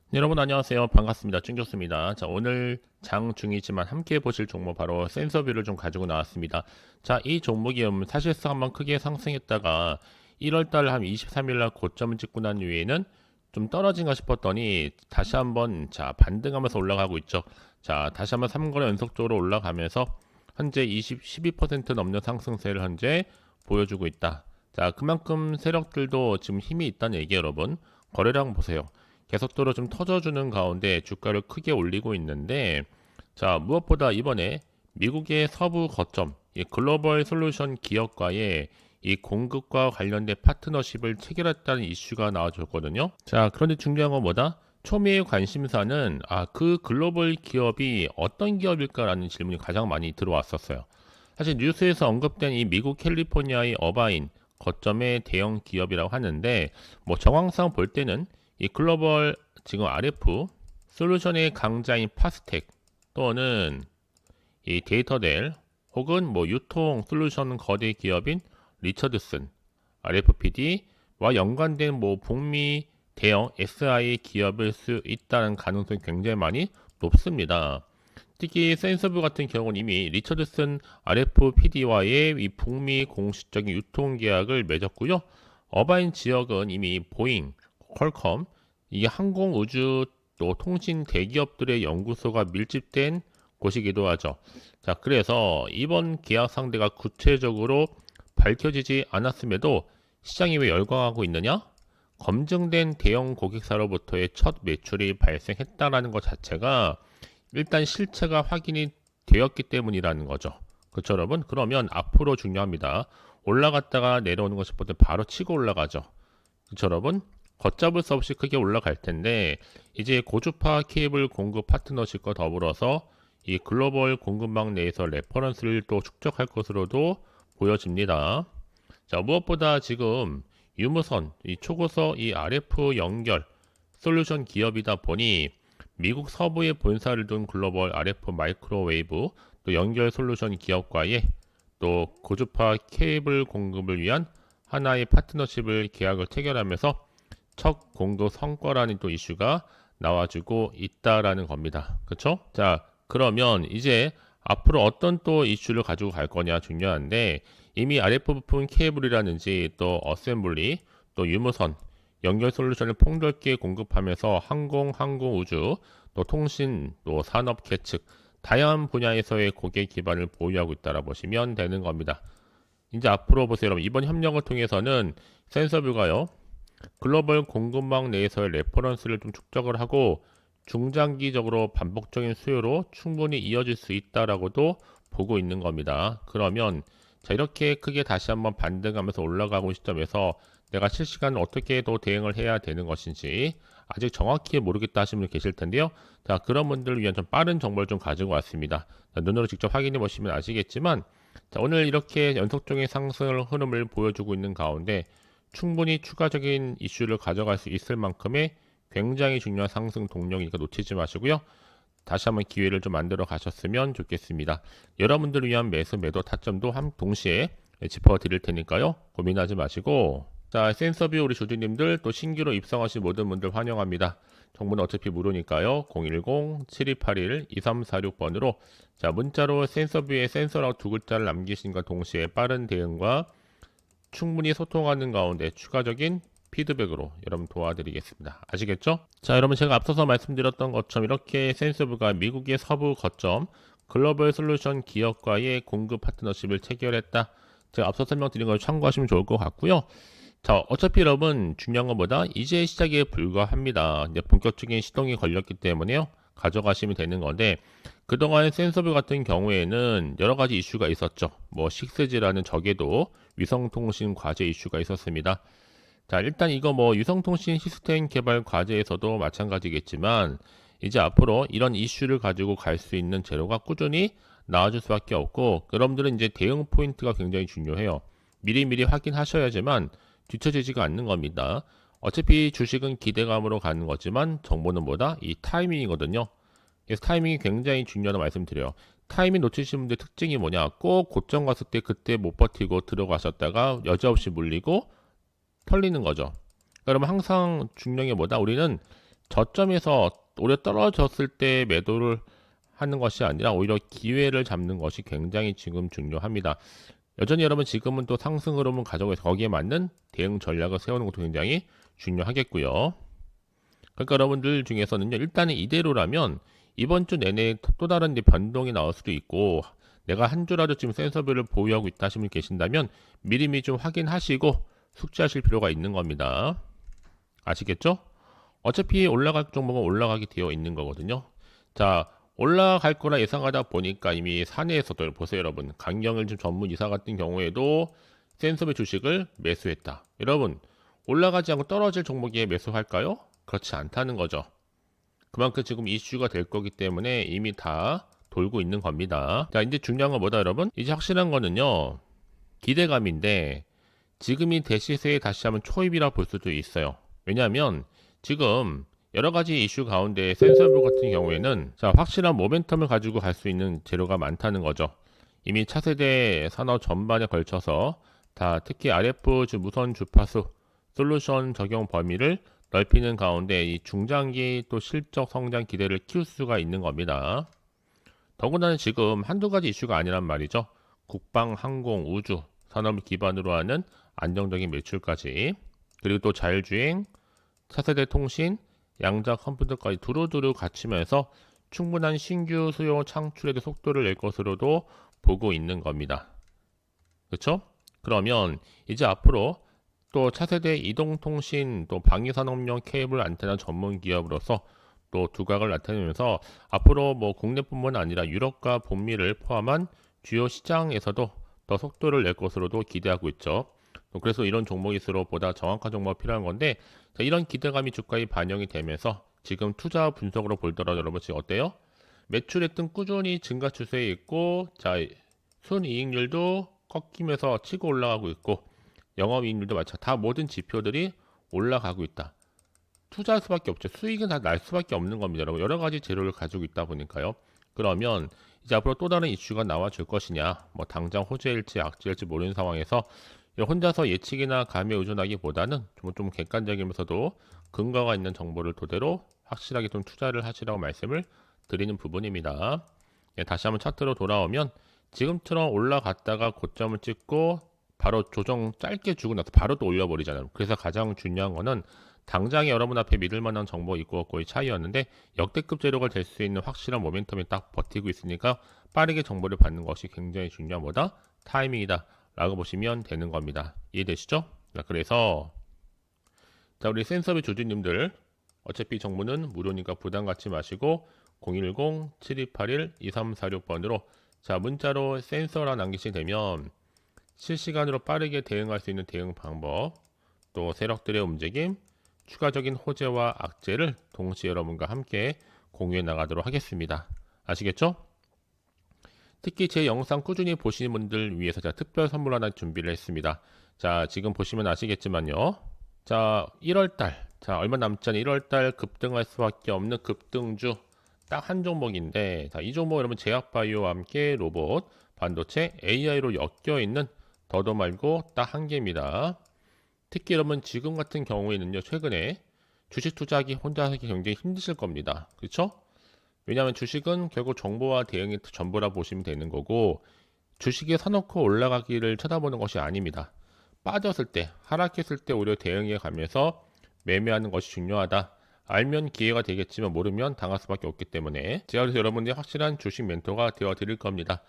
네, 여러분 안녕하세요. 반갑습니다. 찡좋습니다. 자, 오늘 장중이지만 함께 보실 종목 바로 센서뷰를 좀 가지고 나왔습니다. 자, 이 종목이 사실상 한번 크게 상승했다가 1월달 한 23일 날 고점을 찍고 난 이후에는 좀 떨어진가 싶었더니 다시 한번 자 반등하면서 올라가고 있죠. 자, 다시 한번 3거래 연속적으로 올라가면서 현재 12% 넘는 상승세를 현재 보여주고 있다. 자, 그만큼 세력들도 지금 힘이 있다는 얘기 여러분. 거래량 보세요. 계속적으로 좀 터져주는 가운데 주가를 크게 올리고 있는데, 자, 무엇보다 이번에 미국의 서부 거점, 이 글로벌 솔루션 기업과의 이 공급과 관련된 파트너십을 체결했다는 이슈가 나와줬거든요. 자, 그런데 중요한 건 뭐다? 초미의 관심사는 그 글로벌 기업이 어떤 기업일까라는 질문이 가장 많이 들어왔었어요. 사실 뉴스에서 언급된 이 미국 캘리포니아의 어바인 거점의 대형 기업이라고 하는데, 뭐 정황상 볼 때는 이 글로벌 지금 RF 솔루션의 강자인 파스텍 또는 이 데이터델 혹은 뭐 유통 솔루션 거대 기업인 리처드슨 RFPD와 연관된 뭐 북미 대형 SI 기업일 수 있다는 가능성이 굉장히 많이 높습니다. 특히 센서뷰 같은 경우는 이미 리처드슨 RFPD와의 이 북미 공식적인 유통 계약을 맺었고요. 어바인 지역은 이미 보잉, 퀄컴, 이게 항공 우주 또 통신 대기업들의 연구소가 밀집된 곳이기도 하죠. 자, 그래서 이번 계약 상대가 구체적으로 밝혀지지 않았음에도 시장이 왜 열광하고 있느냐? 검증된 대형 고객사로부터의 첫 매출이 발생했다라는 것 자체가 일단 실체가 확인이 되었기 때문이라는 거죠. 그렇죠, 여러분? 그러면 앞으로 중요합니다. 올라갔다가 내려오는 것이 보통 바로 치고 올라가죠. 그렇죠, 여러분? 걷잡을 수 없이 크게 올라갈 텐데 이제 고주파 케이블 공급 파트너십과 더불어서 이 글로벌 공급망 내에서 레퍼런스를 또 축적할 것으로도 보여집니다. 자, 무엇보다 지금 유무선, 이 초고속 이 RF 연결 솔루션 기업이다 보니 미국 서부에 본사를 둔 글로벌 RF 마이크로웨이브 또 연결 솔루션 기업과의 또 고주파 케이블 공급을 위한 하나의 파트너십을 계약을 체결하면서 첫 공급 성과라는 또 이슈가 나와주고 있다라는 겁니다. 그렇죠? 자, 그러면 이제 앞으로 어떤 또 이슈를 가지고 갈 거냐 중요한데 이미 RF 부품 케이블이라든지 또 어셈블리 또 유무선 연결 솔루션을 폭넓게 공급하면서 항공 우주 또 통신 또 산업 계측 다양한 분야에서의 고객 기반을 보유하고 있다라 보시면 되는 겁니다. 이제 앞으로 보세요, 여러분. 이번 협력을 통해서는 센서뷰가요. 글로벌 공급망 내에서의 레퍼런스를 좀 축적을 하고 중장기적으로 반복적인 수요로 충분히 이어질 수 있다라고도 보고 있는 겁니다. 그러면 자, 이렇게 크게 다시 한번 반등하면서 올라가고 있는 시점에서 내가 실시간으로 어떻게 또 대응을 해야 되는 것인지 아직 정확히 모르겠다 하시는 분 계실 텐데요. 자, 그런 분들을 위한 좀 빠른 정보를 좀 가지고 왔습니다. 자, 눈으로 직접 확인해 보시면 아시겠지만 자, 오늘 이렇게 연속적인 상승 흐름을 보여주고 있는 가운데 충분히 추가적인 이슈를 가져갈 수 있을 만큼의 굉장히 중요한 상승 동력이니까 놓치지 마시고요. 다시 한번 기회를 좀 만들어 가셨으면 좋겠습니다. 여러분들을 위한 매수 매도 타점도 동시에 짚어 드릴 테니까요. 고민하지 마시고 자, 센서뷰 우리 조주님들 또 신규로 입성하신 모든 분들 환영합니다. 정보는 어차피 무료니까요. 010-7281-2346번으로 자, 문자로 센서뷰에 센서라고 두 글자를 남기신과 동시에 빠른 대응과 충분히 소통하는 가운데 추가적인 피드백으로 여러분 도와드리겠습니다. 아시겠죠? 자, 여러분 제가 앞서서 말씀드렸던 것처럼 이렇게 센서브가 미국의 서부 거점 글로벌 솔루션 기업과의 공급 파트너십을 체결했다. 제가 앞서 설명드린 걸 참고하시면 좋을 것 같고요. 자, 어차피 여러분 중요한 것보다 이제 시작에 불과합니다. 이제 본격적인 시동이 걸렸기 때문에요. 가져가시면 되는 건데 그동안 센서뷰 같은 경우에는 여러 가지 이슈가 있었죠. 뭐 6G라는 적에도 위성통신 과제 이슈가 있었습니다. 자, 일단 이거 뭐 위성통신 시스템 개발 과제에서도 마찬가지겠지만 이제 앞으로 이런 이슈를 가지고 갈 수 있는 재료가 꾸준히 나와줄 수밖에 없고 여러분들은 이제 대응 포인트가 굉장히 중요해요. 미리미리 확인하셔야지만 뒤처지지가 않는 겁니다. 어차피 주식은 기대감으로 가는 거지만 정보는 뭐다? 이 타이밍이거든요. 그래서 타이밍이 굉장히 중요하다고 말씀드려요. 타이밍 놓치신 분들 특징이 뭐냐? 꼭 고점 갔을 때 그때 못 버티고 들어가셨다가 여지없이 물리고 털리는 거죠. 그러면 항상 중요한 게 뭐다? 우리는 저점에서 오히려 떨어졌을 때 매도를 하는 것이 아니라 오히려 기회를 잡는 것이 굉장히 지금 중요합니다. 여전히 여러분 지금은 또 상승 흐름을 가져고 해서 거기에 맞는 대응 전략을 세우는 것도 굉장히 중요하겠고요. 그러니까 여러분들 중에서는요, 일단은 이대로라면 이번 주 내내 또 다른 이제 변동이 나올 수도 있고, 내가 한 주라도 지금 센서뷰를 보유하고 있다 하시는 분 계신다면 미리미리 좀 확인하시고 숙지하실 필요가 있는 겁니다. 아시겠죠? 어차피 올라갈 종목은 올라가게 되어 있는 거거든요. 자, 올라갈 거라 예상하다 보니까 이미 사내에서도 보세요, 여러분. 강경일 전문 이사 같은 경우에도 센서비 주식을 매수했다. 여러분, 올라가지 않고 떨어질 종목에 매수할까요? 그렇지 않다는 거죠. 그만큼 지금 이슈가 될 거기 때문에 이미 다 돌고 있는 겁니다. 자, 이제 중요한 건 뭐다, 여러분? 이제 확실한 거는요, 기대감인데 지금이 대시세에 다시 한번 초입이라 볼 수도 있어요. 왜냐하면 지금 여러 가지 이슈 가운데 센서블 같은 경우에는 자, 확실한 모멘텀을 가지고 갈 수 있는 재료가 많다는 거죠. 이미 차세대 산업 전반에 걸쳐서 다 특히 RF 무선 주파수 솔루션 적용 범위를 넓히는 가운데 이 중장기 또 실적 성장 기대를 키울 수가 있는 겁니다. 더군다나 지금 한두 가지 이슈가 아니란 말이죠. 국방, 항공, 우주 산업을 기반으로 하는 안정적인 매출까지, 그리고 또 자율주행, 차세대 통신, 양자 컴퓨터까지 두루두루 갖추면서 충분한 신규 수요 창출에도 속도를 낼 것으로도 보고 있는 겁니다. 그렇죠? 그러면 이제 앞으로 또 차세대 이동통신 또 방위산업용 케이블 안테나 전문 기업으로서 또 두각을 나타내면서 앞으로 뭐 국내뿐만 아니라 유럽과 북미를 포함한 주요 시장에서도 더 속도를 낼 것으로도 기대하고 있죠. 그래서 이런 종목일수록 보다 정확한 정보가 필요한 건데, 자, 이런 기대감이 주가에 반영이 되면서 지금 투자 분석으로 보더라도 여러분 지금 어때요? 매출의 등 꾸준히 증가 추세에 있고, 자, 순이익률도 꺾이면서 치고 올라가고 있고, 영업이익률도 마찬가지, 다 모든 지표들이 올라가고 있다. 투자할 수밖에 없죠. 수익은 다 날 수밖에 없는 겁니다. 여러분 여러 가지 재료를 가지고 있다 보니까요. 그러면 이제 앞으로 또 다른 이슈가 나와 줄 것이냐, 뭐 당장 호재일지 악재일지 모르는 상황에서 혼자서 예측이나 감에 의존하기보다는 좀 객관적이면서도 근거가 있는 정보를 토대로 확실하게 좀 투자를 하시라고 말씀을 드리는 부분입니다. 예, 다시 한번 차트로 돌아오면 지금처럼 올라갔다가 고점을 찍고 바로 조정 짧게 주고 나서 바로 또 올려버리잖아요. 그래서 가장 중요한 거는 당장에 여러분 앞에 믿을 만한 정보 있고 없고의 차이였는데 역대급 재료가 될 수 있는 확실한 모멘텀이 딱 버티고 있으니까 빠르게 정보를 받는 것이 굉장히 중요한 뭐다? 타이밍이다 라고 보시면 되는 겁니다. 이해되시죠? 자, 그래서 자, 우리 센서비 주주님들 어차피 정보는 무료니까 부담 갖지 마시고 010-7281-2346번으로 자, 문자로 센서라 남기시게 되면 실시간으로 빠르게 대응할 수 있는 대응 방법, 또 세력들의 움직임, 추가적인 호재와 악재를 동시에 여러분과 함께 공유해 나가도록 하겠습니다. 아시겠죠? 특히 제 영상 꾸준히 보시는 분들 위해서 제가 특별 선물 하나 준비를 했습니다. 자, 지금 보시면 아시겠지만요. 자, 1월달, 자, 얼마 남지 않은 1월달 급등할 수밖에 없는 급등주 딱 한 종목인데, 자, 이 종목 여러분 제약바이오와 함께 로봇, 반도체, AI로 엮여 있는 더도 말고 딱 한 개입니다. 특히 여러분 지금 같은 경우에는요, 최근에 주식 투자하기 혼자 하기 굉장히 힘드실 겁니다. 그렇죠? 왜냐하면 주식은 결국 정보와 대응이 전부라 보시면 되는 거고, 주식에 사놓고 올라가기를 쳐다보는 것이 아닙니다. 빠졌을 때, 하락했을 때 오히려 대응해 가면서 매매하는 것이 중요하다. 알면 기회가 되겠지만 모르면 당할 수밖에 없기 때문에 제가 그래서 여러분들이 확실한 주식 멘토가 되어 드릴 겁니다.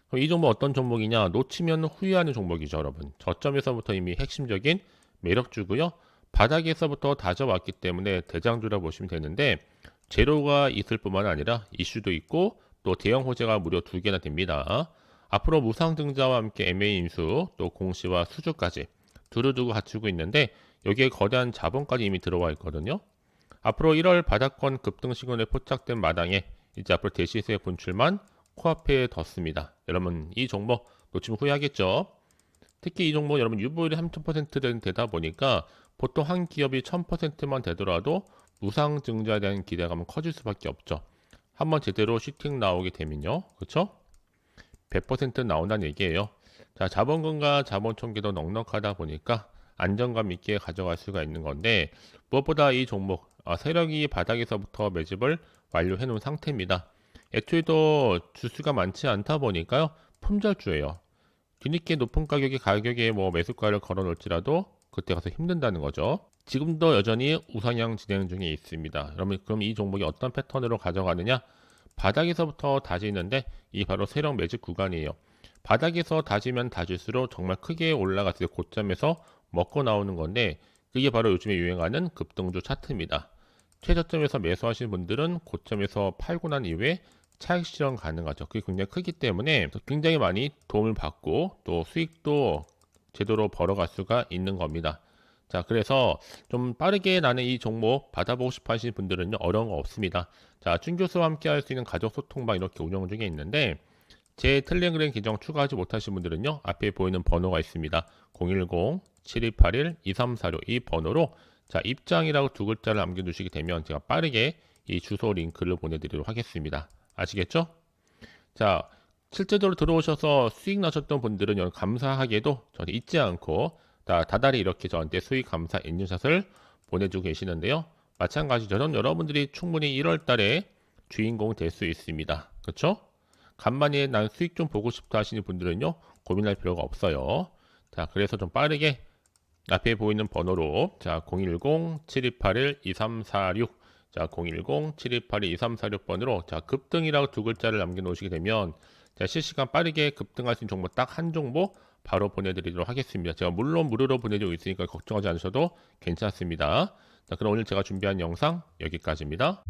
그럼 이 종목 어떤 종목이냐? 놓치면 후회하는 종목이죠, 여러분. 저점에서부터 이미 핵심적인 매력주고요. 바닥에서부터 다져왔기 때문에 대장주라 보시면 되는데, 재료가 있을 뿐만 아니라 이슈도 있고 또 대형 호재가 무려 2개나 됩니다. 앞으로 무상증자와 함께 MA 인수, 또 공시와 수주까지 두루두루 갖추고 있는데 여기에 거대한 자본까지 이미 들어와 있거든요. 앞으로 1월 바닥권 급등 시그널에 포착된 마당에 이제 앞으로 대시세 분출만 코앞에 뒀습니다. 여러분 이 종목 놓치면 후회하겠죠. 특히 이 종목 여러분 유보율이 3000% 되다 보니까 보통 한 기업이 1000%만 되더라도 무상증자에 대한 기대감은 커질 수밖에 없죠. 한번 제대로 슈팅 나오게 되면요. 그렇죠? 100% 나온다는 얘기예요. 자, 자본금과 자본 총계도 넉넉하다 보니까 안정감 있게 가져갈 수가 있는 건데, 무엇보다 이 종목 세력이 바닥에서부터 매집을 완료해 놓은 상태입니다. 애초에도 주수가 많지 않다 보니까요. 품절주예요. 뒤늦게 높은 가격에 뭐 매수가를 걸어 놓을지라도 그때 가서 힘든다는 거죠. 지금도 여전히 우상향 진행 중에 있습니다. 여러분, 그럼 이 종목이 어떤 패턴으로 가져가느냐? 바닥에서부터 다지는데 이 바로 세력 매집 구간이에요. 바닥에서 다지면 다질수록 정말 크게 올라갔을 때 고점에서 먹고 나오는 건데 그게 바로 요즘에 유행하는 급등주 차트입니다. 최저점에서 매수하신 분들은 고점에서 팔고 난 이후에 차익 실현 가능하죠. 그게 굉장히 크기 때문에 굉장히 많이 도움을 받고 또 수익도 제대로 벌어갈 수가 있는 겁니다. 자, 그래서 좀 빠르게 나는 이 종목 받아보고 싶어 하시는 분들은요, 어려운 거 없습니다. 자, 준 교수와 함께 할 수 있는 가족 소통방 이렇게 운영 중에 있는데, 제 텔레그램 계정 추가하지 못하신 분들은요, 앞에 보이는 번호가 있습니다. 010-7281-2346 이 번호로 자, 입장이라고 두 글자를 남겨주시게 되면 제가 빠르게 이 주소 링크를 보내드리도록 하겠습니다. 아시겠죠? 자, 실제적으로 들어오셔서 수익 나셨던 분들은 감사하게도 저는 잊지 않고 다달이 이렇게 저한테 수익 감사 인증샷을 보내주고 계시는데요. 마찬가지죠. 저는 여러분들이 충분히 1월 달에 주인공 될 수 있습니다. 그렇죠? 간만에 난 수익 좀 보고 싶다 하시는 분들은요. 고민할 필요가 없어요. 자, 그래서 좀 빠르게 앞에 보이는 번호로 자, 010-7281-2346 자, 010-7281-2346번으로 자, 급등이라고 두 글자를 남겨놓으시게 되면 자, 실시간 빠르게 급등할 수 있는 정보 딱 한 정보 바로 보내드리도록 하겠습니다. 제가 물론 무료로 보내주고 있으니까 걱정하지 않으셔도 괜찮습니다. 자, 그럼 오늘 제가 준비한 영상 여기까지입니다.